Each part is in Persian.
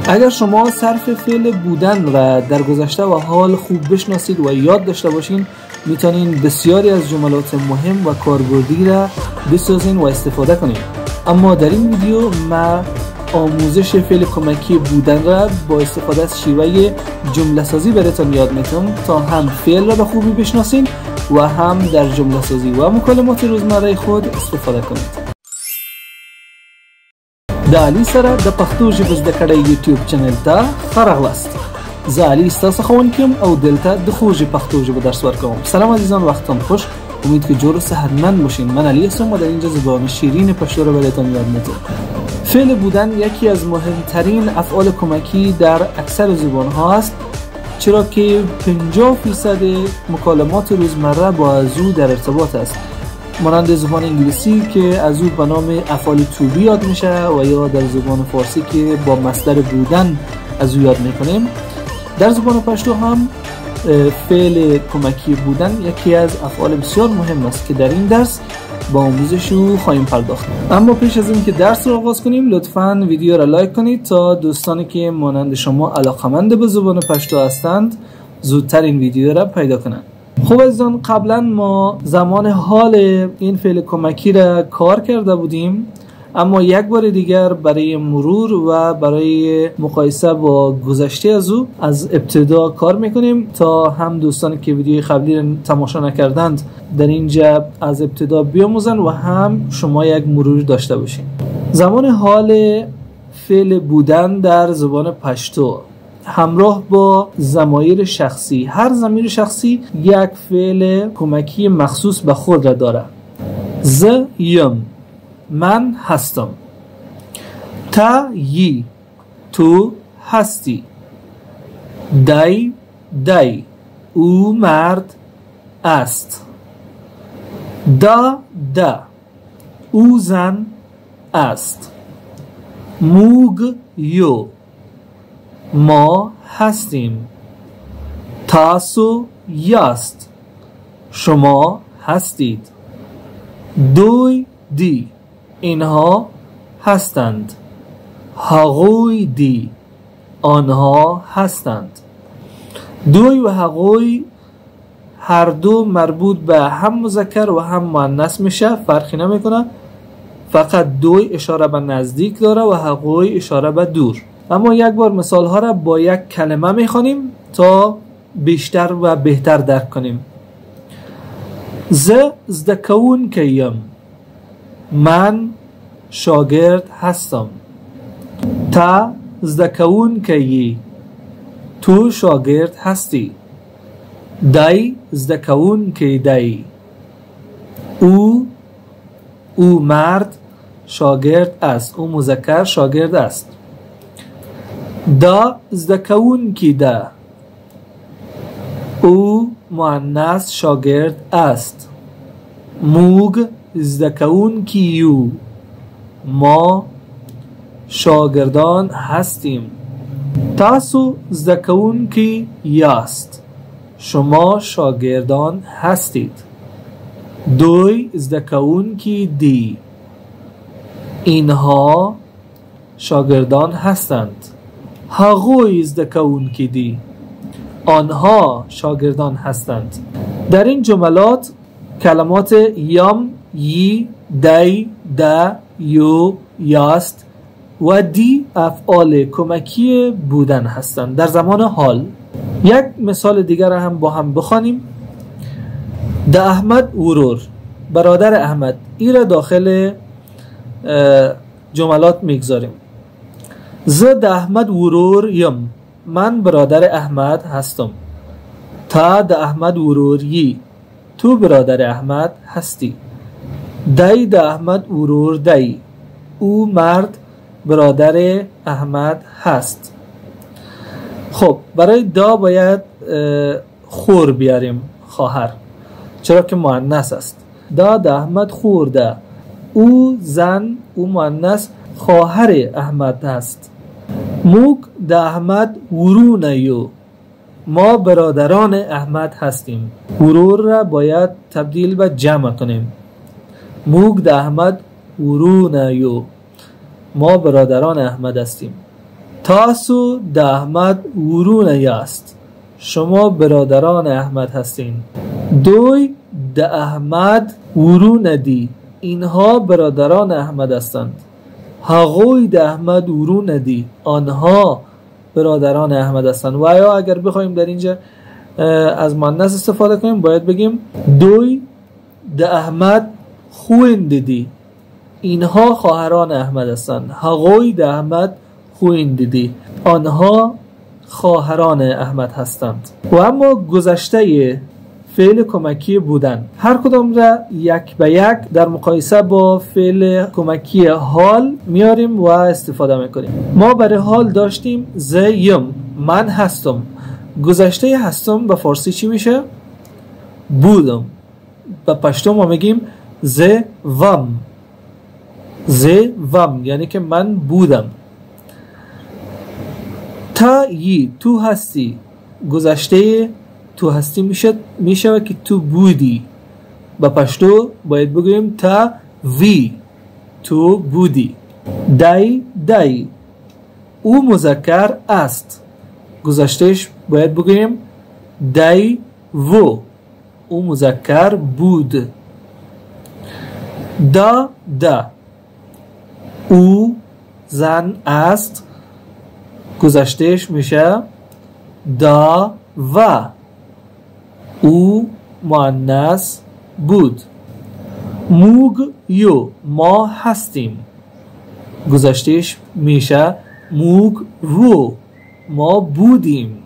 اگر شما صرف فعل بودن را در گذشته و حال خوب بشناسید و یاد داشته باشین، میتونین بسیاری از جملات مهم و کاربردی را بسازین و استفاده کنین. اما در این ویدیو ما آموزش فعل کمکی بودن را با استفاده از شیوه جمله سازی براتون یاد میتونم تا هم فعل را به خوبی بشناسین و هم در جمله سازی و مکالمات روزمره خود استفاده کنید. د علي سره د پښتو ژبې زده کړې یوټیوب چینل ته ښه راغلاست. زه علي ستاسو ښوونکی یم او دلته د خوږې پښتو ژبې درس ورکوم. سلام عزیزان، وقتتان خوش. امید که جور و صحتمند باشین. من علی هستم و در اینجا زبان شیرین پښتو رو براتون یاد میدم. فعل بودن یکی از مهمترین افعال کمکی در اکثر زبان ها است، چرا که 50% مکالمات روزمره با از او در ارتباط است، مانند زبان انگلیسی که از او به نام افعال to be یاد میشه و یا در زبان فارسی که با مصدر بودن از او یاد میکنیم. در زبان پشتو هم فعل کمکی بودن یکی از افعال بسیار مهم است که در این درس با آموزش او خواهیم پرداخت. اما پیش از این که درس رو آغاز کنیم لطفاً ویدیو را لایک کنید تا دوستانی که مانند شما علاقمند به زبان پشتو هستند زودتر این ویدیو را پیدا کنند. خب عزیزان، قبلا ما زمان حال این فعل کمکی را کار کرده بودیم، اما یک بار دیگر برای مرور و برای مقایسه با گذشته از او از ابتدا کار میکنیم تا هم دوستانی که ویدیوی قبلی را تماشا نکردند در اینجا از ابتدا بیاموزن و هم شما یک مرور داشته باشین. زمان حال فعل بودن در زبان پشتو همراه با ضمایر شخصی. هر ضمیر شخصی یک فعل کمکی مخصوص به خود را داره. ز یم، من هستم. تا یی، تو هستی. دی دی، او مرد است. دا دا، او زن است. موگ یو، ما هستیم. تاسو یاست، شما هستید. دوی دی، اینها هستند. هغوی دی، آنها هستند. دوی و هغوی هر دو مربوط به هم مذکر و هم مؤنث میشه، فرقی نمیکنه. فقط دوی اشاره به نزدیک داره و هغوی اشاره به دور. اما یک بار مثال ها را با یک کلمه میخوانیم تا بیشتر و بهتر درک کنیم. زدکونکی یم، من شاگرد هستم. تا زدکونکی، تو شاگرد هستی. دی زدکونکی دی، او مرد شاگرد است، او مذکر شاگرد است. دا زدکونکی دا، او مؤنث شاگرد است. موگ زدکونکی یو، ما شاگردان هستیم. تاسو زدکونکی یاست، شما شاگردان هستید. دوی زدکونکی دی، اینها شاگردان هستند. هغوی زدکونکی دی، آنها شاگردان هستند. در این جملات کلمات یم، یی، دی، دا، یو، یاست و دی افعال کمکی بودن هستند در زمان حال. یک مثال دیگر هم با هم بخوانیم. د احمد ورور، برادر احمد. این را داخل جملات میگذاریم. ز د احمد ورور یم، من برادر احمد هستم. تا د احمد ورور یی، تو برادر احمد هستی. دی د احمد ورور دی، او مرد برادر احمد هست. خب برای دا باید خور بیاریم، خواهر، چرا که مؤنث است. دا د احمد خورده، او زن، او مؤنث خواهر احمد هست. موگ د احمد ورونه یو، ما برادران احمد هستیم. ورور را باید تبدیل به جمع کنیم. موگ د احمد ورونه یو، ما برادران احمد هستیم. تاسو د احمد ورونه یاست. شما برادران احمد هستین. دوی د احمد ورونه دی. اینها برادران احمد هستند. هغوی د احمد ورونه دی. آنها برادران احمد هستند. و یا اگر بخوایم در اینجا از مؤنث استفاده کنیم باید بگیم دوی د احمد خویند دی. اینها خواهران احمد هستند. هغوی د احمد خویند دی. آنها خواهران احمد هستند. و اما گذشته فعل کمکی بودن، هر کدام را یک به یک در مقایسه با فعل کمکی حال میاریم و استفاده میکنیم. ما برای حال داشتیم زیم، من هستم. گذشته هستم به فارسی چی میشه؟ بودم. به پشتو ما میگیم زوم. زوم یعنی که من بودم. تا یی تو هستی. گذشته تو هستی میشه که تو بودی. با پشتو باید بگوییم تا وی تو بودی. دای او مذکر است. گذشتهش باید بگوییم دای و او مذکر بود. دا او زن است. گذشتهش میشه دا و او مؤنث بود. موگ یو ما هستیم. گذشتهش میشه موگ رو ما بودیم.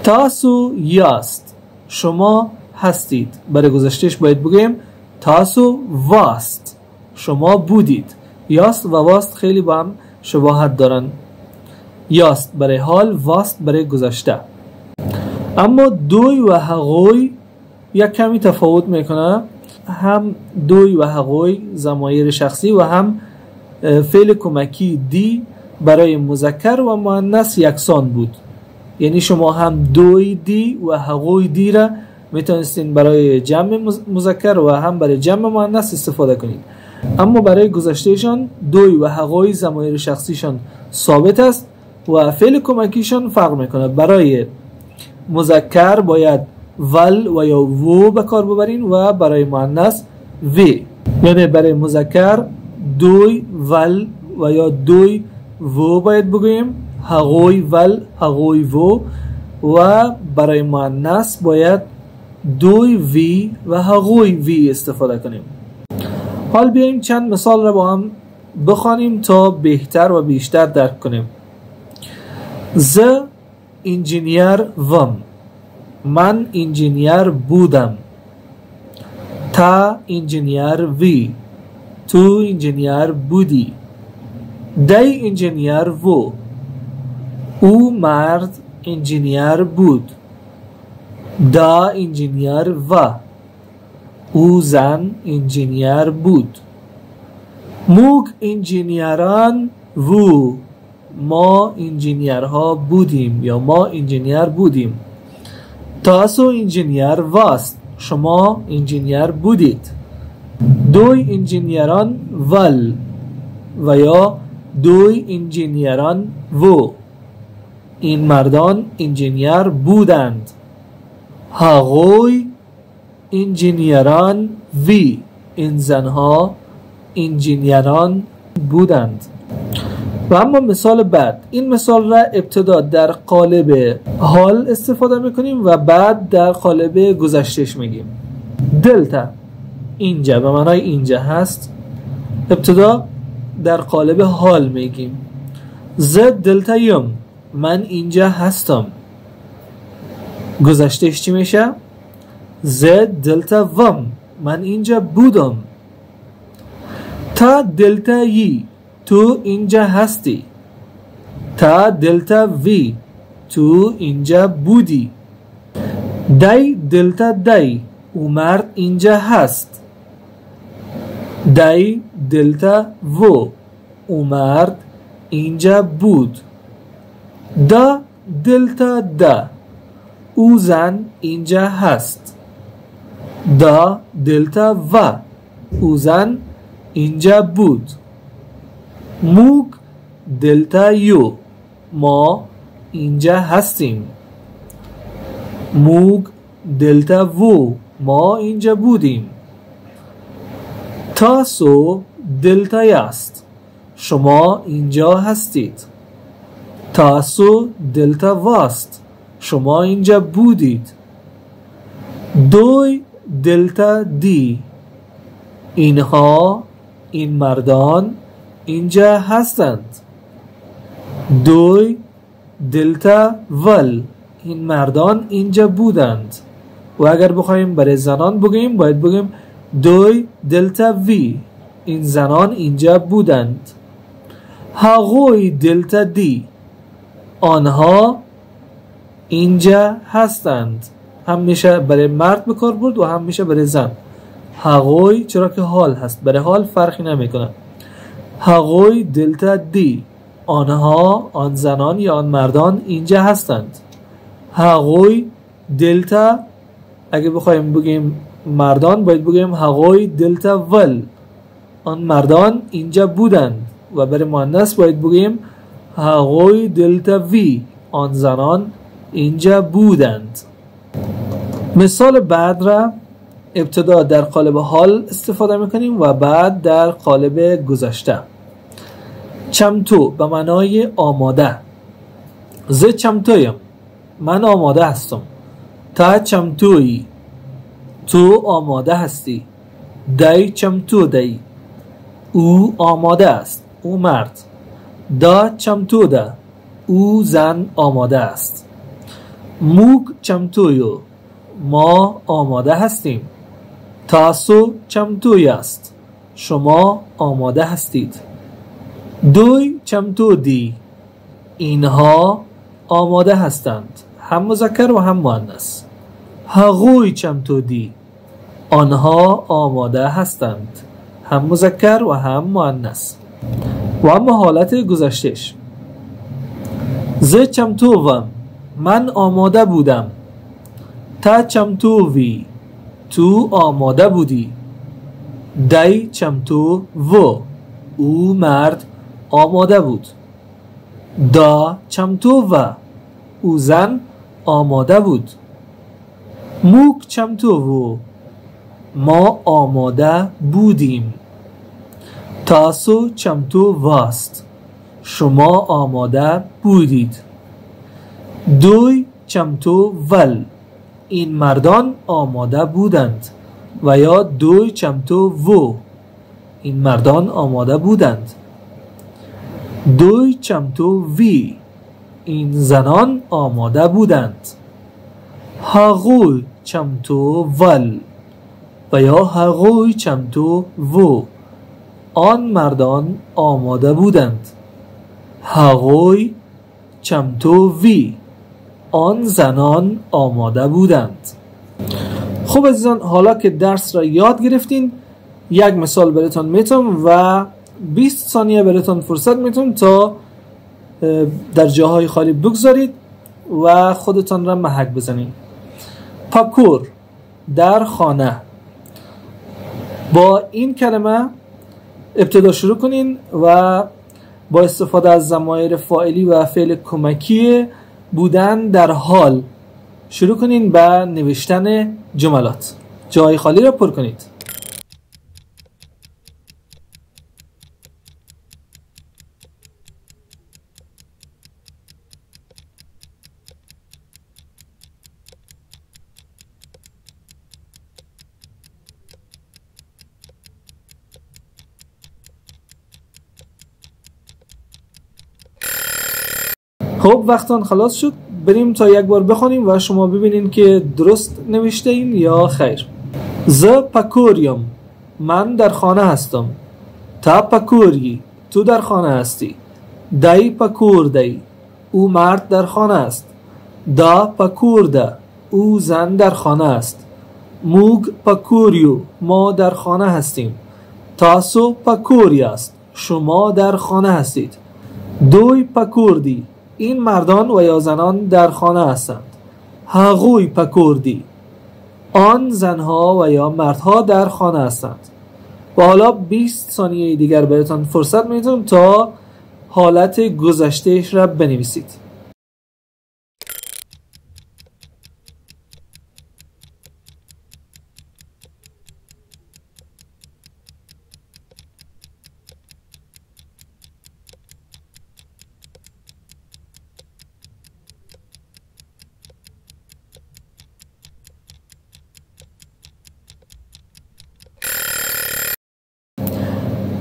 تاسو یاست شما هستید. برای گذشتهش باید بگیم تاسو واست شما بودید. یاست و واست خیلی با هم شباهت دارن. یاست برای حال، واست برای گذشته. اما دوی و هغوی یک کمی تفاوت میکنه. هم دوی و هغوی ضمایر شخصی و هم فعل کمکی دی برای مذکر و مؤنث یکسان بود. یعنی شما هم دوی دی و هغوی دی را میتونستین برای جمع مذکر و هم برای جمع مؤنث استفاده کنید. اما برای گذشتهشان دوی و هغوی ضمایر شخصیشان ثابت است و فعل کمکیشان فرق میکنه. برای مذکر باید ول و یا و به کار ببرین و برای مؤنث وی. یعنی برای مذکر دوی ول و یا دوی و باید بگوییم هغوی ول هغوی و برای مؤنث باید دوی وی و هغوی وی استفاده کنیم. حال بیاییم چند مثال را با هم بخوانیم تا بهتر و بیشتر درک کنیم. ز انجینیر وم من انجینیر بودم. تا انجینیر وی تو انجینیر بودی. دی انجینیر و او مرد انجینیر بود. دا انجینیر و او زن انجینیر بود. موگ انجینیران و ما انجینیرها بودیم یا ما انجینیر بودیم. تاسو انجینیر واست شما انجینیر بودید. دوی انجینیران ول و یا دوی انجینیران و این مردان انجینیر بودند. هغوی انجینیران وی این زنها انجینیران بودند. و اما مثال بعد، این مثال را ابتدا در قالب حال استفاده میکنیم و بعد در قالب گذشتهش میگیم. دلتا اینجا به معنای اینجا هست. ابتدا در قالب حال میگیم. زد دلتا یم من اینجا هستم. گذشتهش چی میشه؟ زد دلتا وم من اینجا بودم. تا دلتا یی تو اینجا هستی. تا دلتا وی تو اینجا بودی. دی دلتا دی او مرد اینجا هست. دی دلتا و او مرد اینجا بود. دا دلتا دا او زن اینجا هست. دا دلتا و او زن اینجا بود. موگ دلتا یو ما اینجا هستیم. موگ دلتا وو ما اینجا بودیم. تاسو دلتا یاست شما اینجا هستید. تاسو دلتا واست شما اینجا بودید. دوی دلتا دی اینها این مردان اینجا هستند. دوی دلتا ول این مردان اینجا بودند. و اگر بخوایم برای زنان بگیم باید بگیم دوی دلتا وی این زنان اینجا بودند. هاگوی دلتا دی آنها اینجا هستند. هم میشه برای مرد به کار برد و هم میشه برای زن. هاگوی چرا که حال هست، برای حال فرقی نمیکنه. هاگوی دلتا دی آنها آن زنان یا آن مردان اینجا هستند. هاگوی دلتا اگه بخوایم بگیم مردان باید بگیم هاگوی دلتا ول آن مردان اینجا بودند. و برای مؤنث باید بگیم هاگوی دلتا وی آن زنان اینجا بودند. مثال بعد را ابتدا در قالب حال استفاده میکنیم و بعد در قالب گذشته. چمتو به معنای آماده. ز چمتویم من آماده هستم. تا چمتویی تو آماده هستی. دای چمتو دی او آماده است، او مرد. دا چمتو ده او زن آماده است. موگ چمتویو ما آماده هستیم. تاسو چمتوی است شما آماده هستید. دوی چمتو دی اینها آماده هستند، هم مذکر و هم مؤنث. هاگوی چمتو دی آنها آماده هستند، هم مذکر و هم مؤنث. و اما حالت گذشتهش ز چمتوم من آماده بودم. تا چمتووی تو آماده بودی. دای چمتو و او مرد آماده بود. دا چمتو و او زن آماده بود. موک چمتو و ما آماده بودیم. تاسو چمتو واست شما آماده بودید. دوی چمتو ول این مردان آماده بودند. و یا دوی چمتو و این مردان آماده بودند. دوی چمتو وی این زنان آماده بودند. هاگوی چمتو ول و یا هاگوی چمتو و آن مردان آماده بودند. هاگوی چمتو وی آن زنان آماده بودند. خب عزیزان، حالا که درس را یاد گرفتین یک مثال براتون میتونم و 20 ثانیه براتون فرصت میتونم تا در جاهای خالی بگذارید و خودتان را محک بزنید. پاکور در خانه. با این کلمه ابتدا شروع کنین و با استفاده از ضمایر فاعلی و فعل کمکی بودن در حال شروع کنین به نوشتن جملات. جای خالی را پر کنید. خب وقتان خلاص شد، بریم تا یک بار بخونیم و شما ببینین که درست نوشته این یا خیر. ز پکوریم من در خانه هستم. تا پکوری تو در خانه هستی. دای پکور دی او مرد در خانه است. دا پکور ده او زن در خانه است. موگ پکوریو ما در خانه هستیم. تاسو پکوری است شما در خانه هستید. دوی پکوردی این مردان و یا زنان در خانه هستند. هاگوی پکوردی آن زنها و یا مردها در خانه هستند. و حالا 20 ثانیه دیگر براتون فرصت میتونم تا حالت گذشتهش را بنویسید.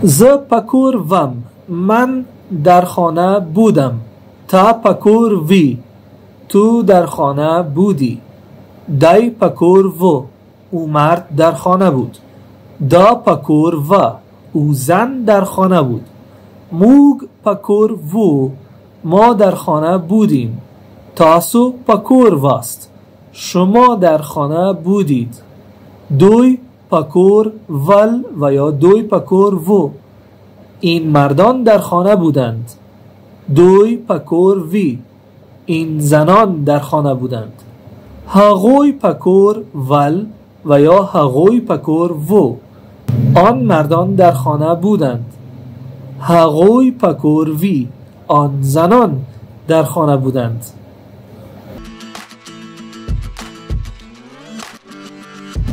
ز پکور وم، من در خانه بودم. تا پکور وی، تو در خانه بودی. دای پکور و، او مرد در خانه بود. دا پکور و، او زن در خانه بود. موگ پکور و، ما در خانه بودیم. تاسو پکور واست، شما در خانه بودید. دوی پکور ول و یا دوی پکور و، این مردان در خانه بودند. دوی پکور وی، این زنان در خانه بودند. هاغوی پکور ول و یا هاغوی پکور و، آن مردان در خانه بودند. هاغوی پکور وی، آن زنان در خانه بودند.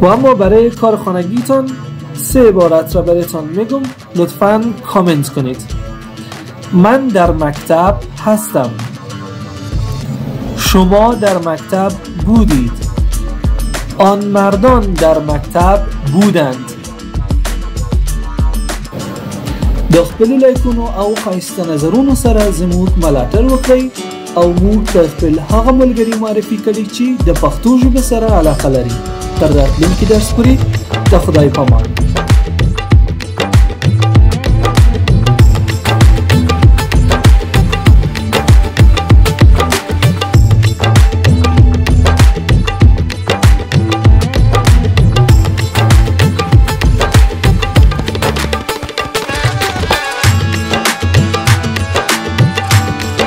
و اما برای کار خانگیتان 3 عبارت را برایتان میگم، لطفاً کامنت کنید. من در مکتب هستم. شما در مکتب بودید. آن مردان در مکتب بودند. د خپل لایکونو او خایسته نظرونو سره زموږ ملاتړ وکړئ او موږ ته خپل هغه ملګري معرفي کړئ چې د پښتو ژبې سره علاقه لري. تر راتلونکي درس پورې د خدای پامان.